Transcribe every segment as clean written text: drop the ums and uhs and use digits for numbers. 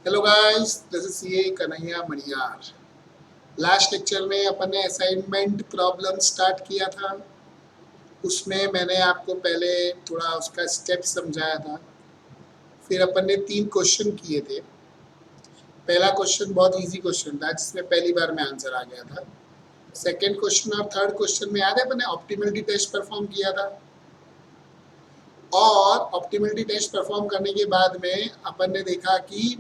Hello guys, this is CA Kanhaiya Maniyar. Last lecture में अपन ने assignment problem start किया था। उसमें मैंने आपको पहले थोड़ा उसका स्टेप समझाया था। फिर अपन ने 3 क्वेश्चन किए थे। पहला क्वेश्चन बहुत इजी क्वेश्चन था जिसमें पहली बार में आंसर आ गया था। सेकंड क्वेश्चन और थर्ड क्वेश्चन में याद है अपन ने ऑप्टिमलिटी टेस्ट परफॉर्म किया था। और ऑप्टिमलिटी टेस्ट परफॉर्म करने के बाद में अपन ने देखा कि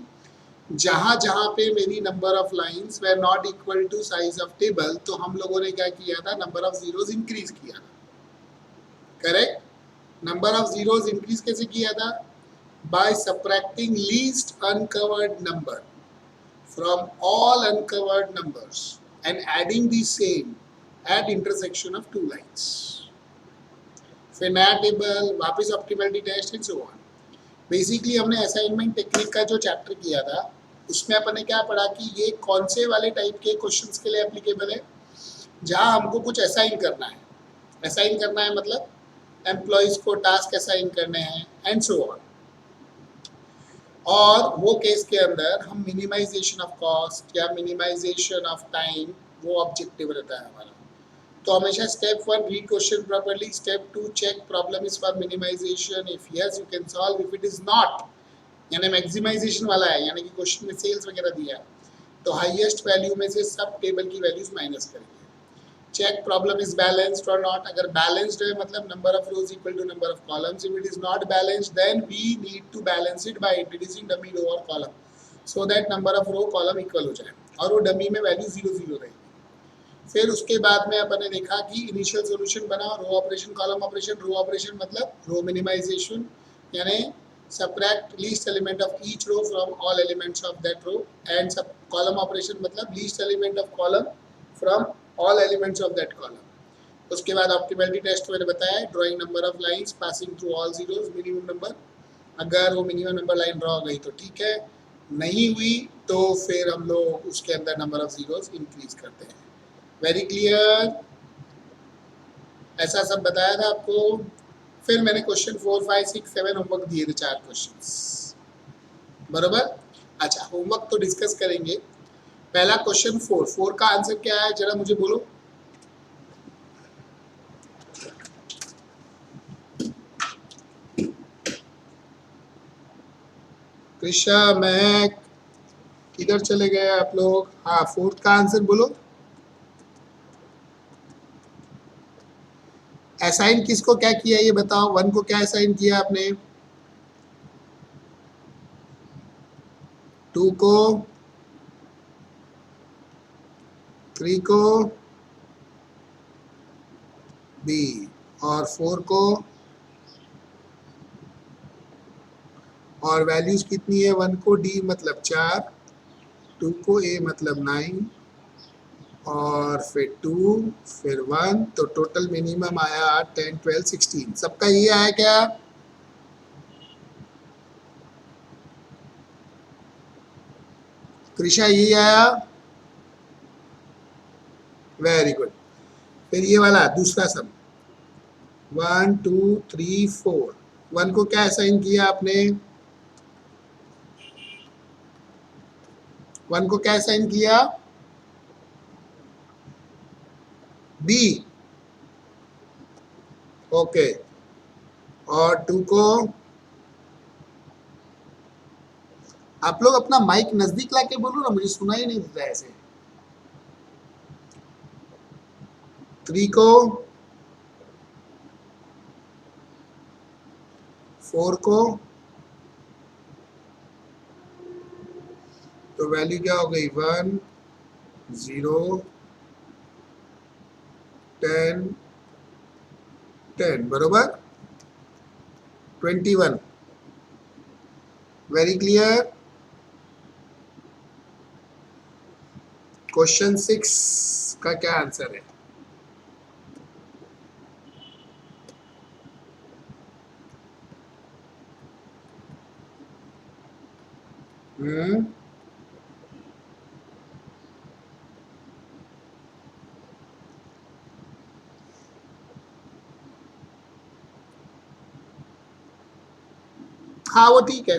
जहां जहां पे मेरी नंबर ऑफ लाइंस वे not equal to size of table, तो हम लोगों ने क्या किया था, नंबर ऑफ जीरोस इंक्रीज किया था। Correct. Number of zeros increase कैसे किया था? By subtracting least uncovered number from all uncovered numbers and adding the same at intersection of two lines. फिर नया टेबल, वापस optimality test and so on. Basically हमने assignment technique का जो chapter किया था उसमें अपन ने क्या पढ़ा कि ये कौन से वाले टाइप के क्वेश्चंस के लिए एप्लीकेबल है, जहां हमको कुछ असाइन करना है। असाइन करना है मतलब एम्प्लॉयज को टास्क असाइन करने हैं एंड सो ऑन। और वो केस के अंदर हम मिनिमाइजेशन ऑफ कॉस्ट या मिनिमाइजेशन ऑफ टाइम, वो ऑब्जेक्टिव रहता है हमारा। तो हमेशा step 1 read question properly, step 2 check problem is for minimisation, if yes you can solve, if it is not यानी मैक्सिमाइजेशन वाला है, यानी कि क्वेश्चन में सेल्स वगैरह दिया है, तो हाईएस्ट वैल्यू में से सब टेबल की वैल्यूज माइनस करेंगे। चेक प्रॉब्लम इज बैलेंस्ड और नॉट। अगर बैलेंस्ड है मतलब number of rows equal to number of columns. If it is not balanced then we need to balance it by introducing dummy row और column, so that number of row column equal हो जाए और वो dummy में value 0 0 रहेगी। फिर उसके बाद में अपन ने देखा कि इनिशियल सॉल्यूशन बना, row operation column operation. Row operation मतलब रो मिनिमाइजेशन, यानी subtract least element of each row from all elements of that row, and sub column operation मतलब least element of column from all elements of that column. उसके बाद optimality test मैंने बताया, drawing number of lines passing through all zeros, minimum number. अगर वो minimum number line draw हो गई तो ठीक है, नहीं हुई तो फिर हम लोग उसके अंदर नंबर ऑफ जीरोस इंक्रीज करते हैं। Very clear? ऐसा सब बताया था आपको। फिर मैंने क्वेश्चन 4 5 6 7 होमवर्क दिए थे, 4 क्वेश्चंस, बराबर। अच्छा, होमवर्क तो डिस्कस करेंगे। पहला क्वेश्चन 4 का आंसर क्या है जरा मुझे बोलो। कृष्णा, महक, किधर चले गए आप लोग? हाँ, 4 का आंसर बोलो। असाइन किसको क्या किया ये बताओ। 1 को क्या असाइन किया आपने? 2 को, 3 को बी, और 4 को, और वैल्यूज कितनी है? 1 को डी मतलब 4, 2 को ए मतलब 9, और फिर 2, फिर 1, तो टोटल मिनिमम आया 10 12 16। सबका ये आया क्या? कृषा ये आया? Very good. फिर ये वाला दूसरा सम 1 2 3 4, 1 को क्या असाइन किया आपने? 1 को क्या असाइन किया? B, okay. और 2 को? आप लोग अपना माइक नजदीक लाके बोलो ना, मुझे सुना ही नहीं देता ऐसे। 3 को, 4 को, तो वैल्यू क्या हो गई? 1 0 10 10, बरोबर 21। Very clear? क्वेश्चन 6 का क्या आंसर है? हाँ वो ठीक है।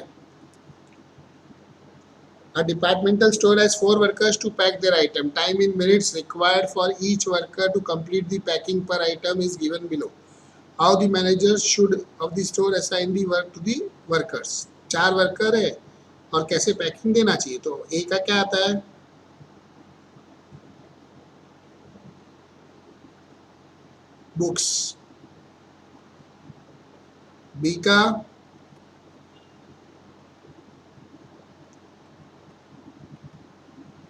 A departmental store has 4 workers to pack their item. Time in minutes required for each worker to complete the packing per item is given below. How the manager should of the store assign the work to the workers. 4 worker है और कैसे packing देना चाहिए, तो ए का क्या आता है, बुक्स, बी का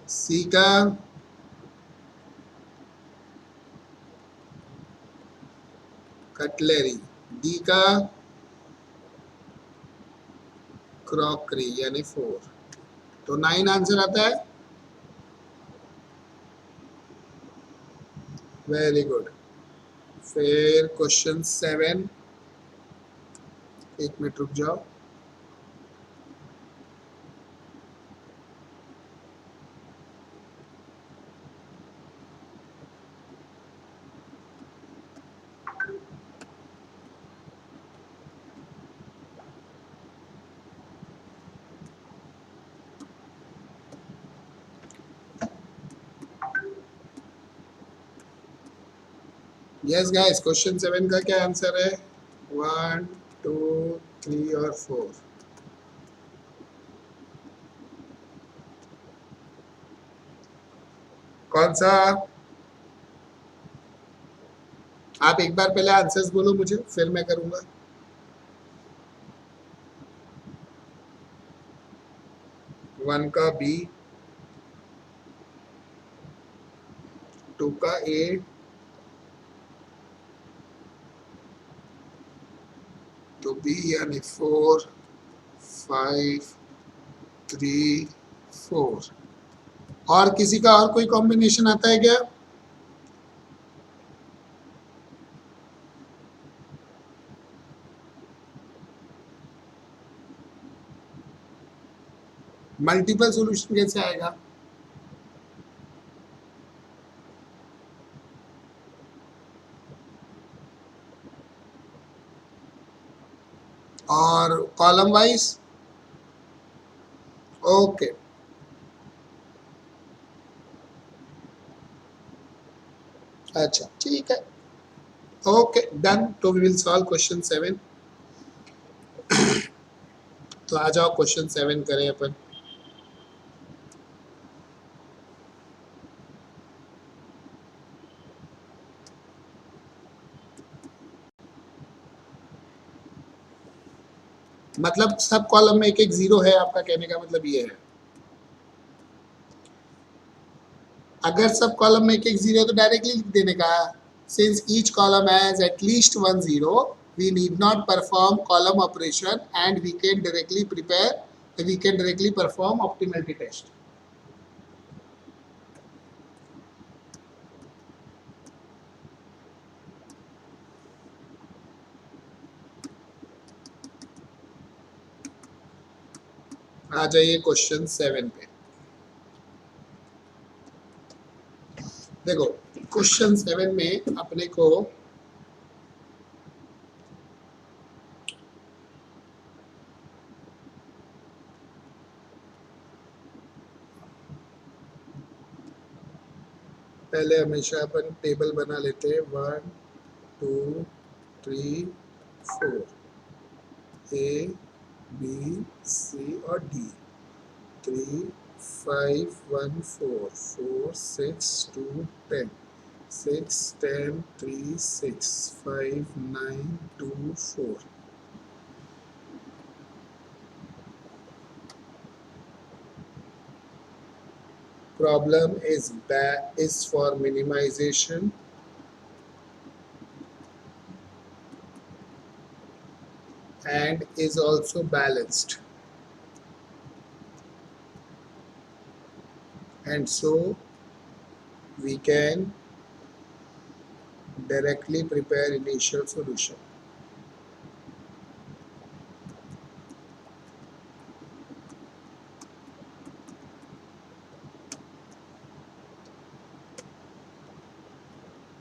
सी का कटलरी, डी का क्रॉकरी यानी 4. तो 9 आंसर आता है. Very good. फिर क्वेश्चन 7, 1 मिनट रुक जाओ. यस गाइस, क्वेश्चन 7 का क्या आंसर है, 1, 2, 3 और 4. कौन सा, आप एक बार पहले आंसर्स बोलो मुझे, फिर मैं करूंगा. 1 का बी, 2 का ए, तो बी यानी 4, 5, 3, 4. और किसी का और कोई कॉम्बिनेशन आता है क्या? मल्टीपल सॉल्यूशन कैसे आएगा? और कॉलम वाइज? ओके, अच्छा ठीक है, ओके डन. तो वी विल सॉल्व क्वेश्चन 7. तो आ जाओ क्वेश्चन 7 करें अपन. मतलब सब कॉलम में एक एक जीरो है, आपका कहने का मतलब ये है. अगर सब कॉलम में एक एक जीरो है तो डायरेक्टली लिख देने का. Since each column has at least 1 zero, we need not perform column operation and we can directly perform optimality test. आ जाइए क्वेश्चन 7 पे. देखो क्वेश्चन 7 में अपने को पहले हमेशा अपन टेबल बना लेते हैं. 1, 2, 3, 4, ए, बी, सी और D. 3, 5, 1, 4, 4, 6, 2, 10, 6, 10, 3, 6, 5, 9, 2, 4. Problem is for minimization and is also balanced, and so we can directly prepare initial solution.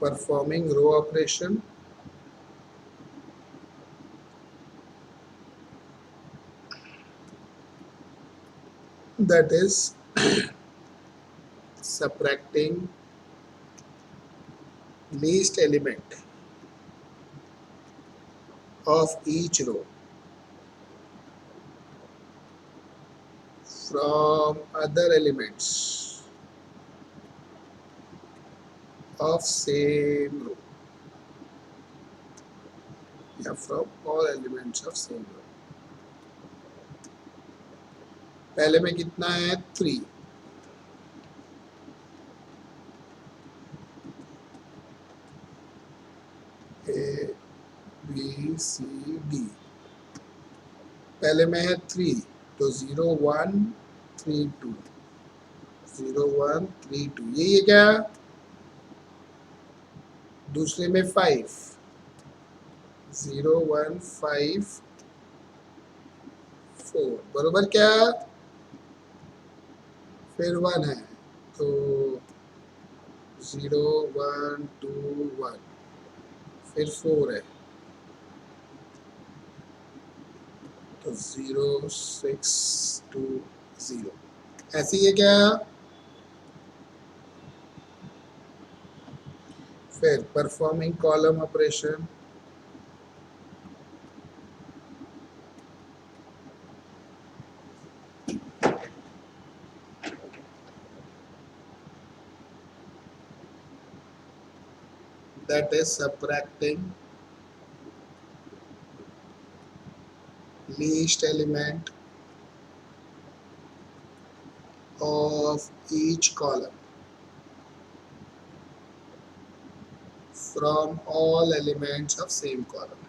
Performing row operation, that is subtracting least element of each row from other elements of same row, या from all elements of same row. पहले में कितना है 3, A B C D, पहले में है 3 तो 0 1 3 2, 0 1 3 2, ये क्या, दूसरे में 5 0 1 5 4, बरोबर क्या, फिर 1 है तो 0 1 2 1, फिर 4 है तो 0 6 2 0, ऐसे ही है क्या। फिर performing column operation, that is subtracting least element of each column from all elements of same column.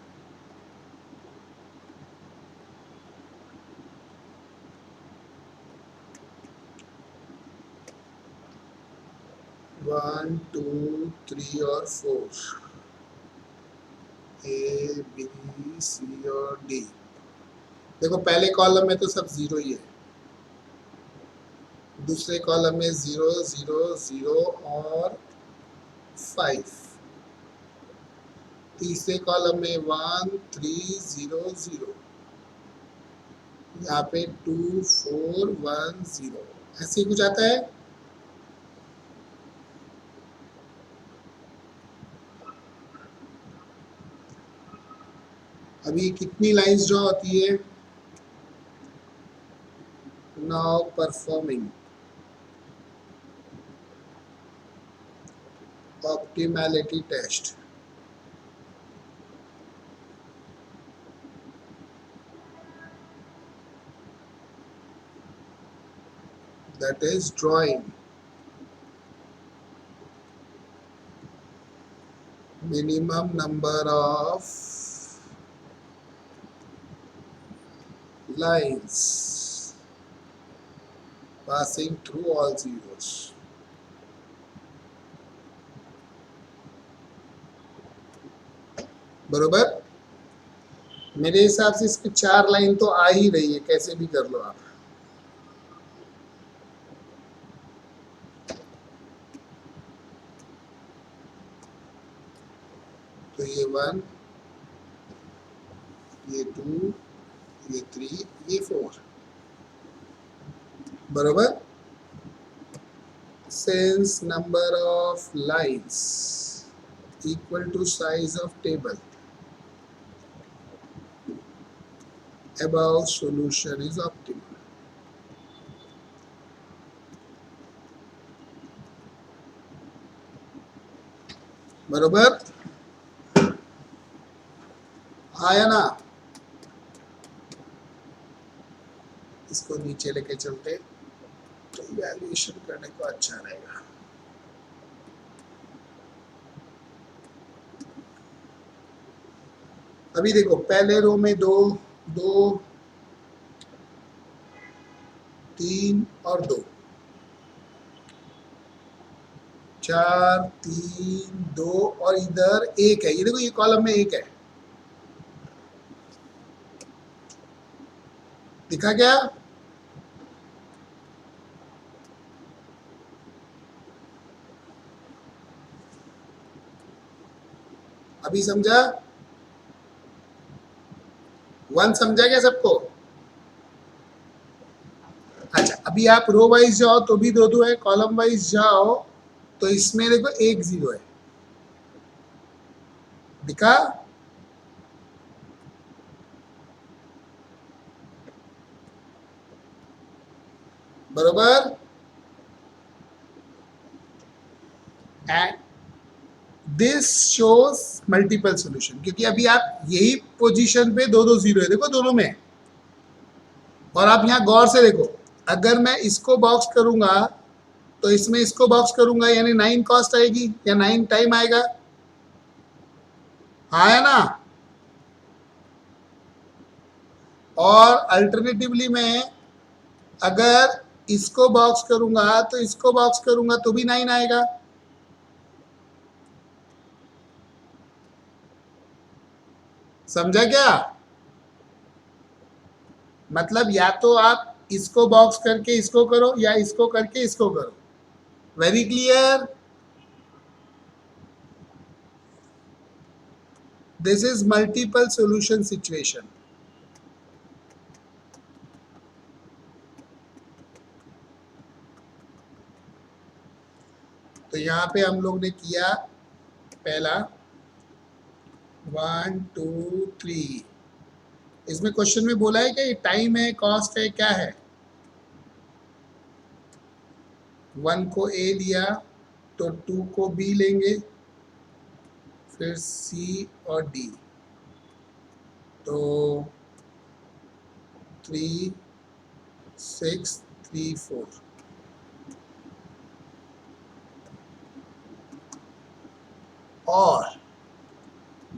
One two three और 4, A B C और D, देखो पहले कॉलम में तो सब 0 ही है, दूसरे कॉलम में 0 0 0 और 5, तीसरे कॉलम में 1 3 0 0, यहाँ पे 2 4 1 0, ऐसे ही कुछ आता है। अभी कितनी लाइंस ड्रॉ होती है, now performing optimality test, that is drawing minimum number of lines passing through all zeros. बरोबर, मेरे हिसाब से इसकी 4 लाइन तो आ ही रही है, कैसे भी कर लो आप। तो ये 1 ये 2 ये 3 ये 4, बरोबर। Since number of lines equal to size of table, above solution is optimal. बरोबर आया ना, इसको नीचे लेके चलते तो इवैल्यूएशन करने को अच्छा रहेगा। अभी देखो पहले रो में 2 2 3 और 2, 4 3 2 और इधर 1 है, ये देखो ये कॉलम में 1 है, दिखा क्या, अभी समझा, 1 समझा क्या सबको, अच्छा। अभी आप रो वाइज जाओ तो भी 2 2 है, कॉलम वाइज जाओ तो इसमें देखो 1 0 है, दिखा? बरोबर? And this shows multiple solution, क्योंकि अभी आप यही पोजीशन पे 2 2 0 है, देखो दोनों में। और आप यहाँ गौर से देखो, अगर मैं इसको बॉक्स करूंगा तो इसमें इसको बॉक्स करूंगा यानी 9 कॉस्ट आएगी या 9 टाइम आएगा, हाँ है ना? और अल्टरनेटिवली मैं अगर इसको बॉक्स करूंगा तो इसको बॉक्स करूंगा तो भी 9 आएगा। समझा क्या? मतलब या तो आप इसको बॉक्स करके इसको करो या इसको करके इसको करो। Very clear? This is multiple solution situation. तो यहाँ पे हम लोग ने किया पहला 1 2 3। इसमें क्वेश्चन में बोला है कि टाइम है, कॉस्ट है, क्या है? 1 को ए दिया तो 2 को बी लेंगे, फिर सी और डी, तो 3 6 3 4। और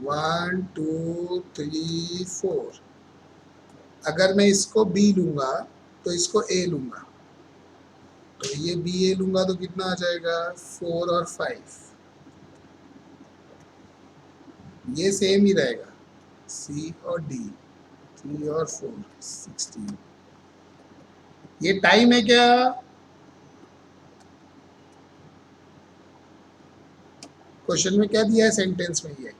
1 2 3 4, अगर मैं इसको बी लूंगा तो इसको ए लूंगा, तो ये बी ए लूंगा तो कितना आ जाएगा? 4 और 5, ये सेम ही रहेगा, सी और डी 3 और 4 16। ये टाइम है क्या? क्वेश्चन में क्या दिया है सेंटेंस में? ये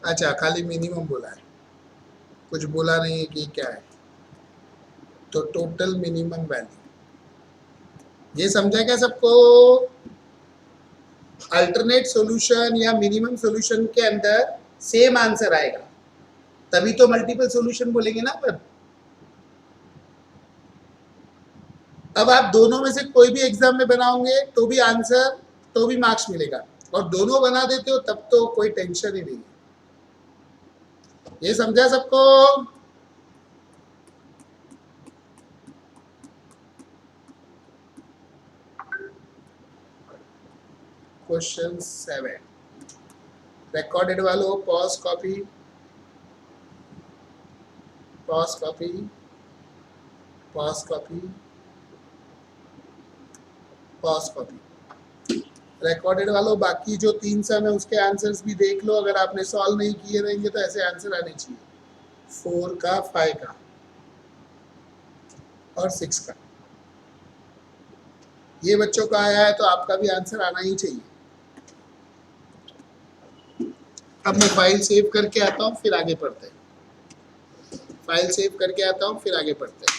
अच्छा, खाली मिनिमम बोला है, कुछ बोला नहीं है कि क्या है। तो टोटल मिनिमम वैल्यू, ये समझा क्या सबको? अल्टरनेट सॉल्यूशन या मिनिमम सॉल्यूशन के अंदर सेम आंसर आएगा, तभी तो मल्टीपल सॉल्यूशन बोलेंगे ना अपन। अब आप दोनों में से कोई भी एग्जाम में बनाओगे तो भी आंसर, तो भी मार्क्स मिलेगा, और दोनों बना देते हो तब तो कोई टेंशन ही नहीं है। ये समझा सबको? क्वेश्चन 7 रिकॉर्डेड वालों pause copy, pause copy, pause copy, pause copy. Recorded वालों बाकी जो 3 सम है उसके आंसर्स भी देख लो, अगर आपने सॉल्व नहीं किए रहेंगे तो ऐसे आंसर आने चाहिए, 4 का, 5 का और 6 का। ये बच्चों का आया है तो आपका भी आंसर आना ही चाहिए। अब मैं फाइल सेव करके आता हूँ, फिर आगे पढ़ते हैं। फाइल सेव करके आता हूँ, फिर आगे पढ़ते हैं।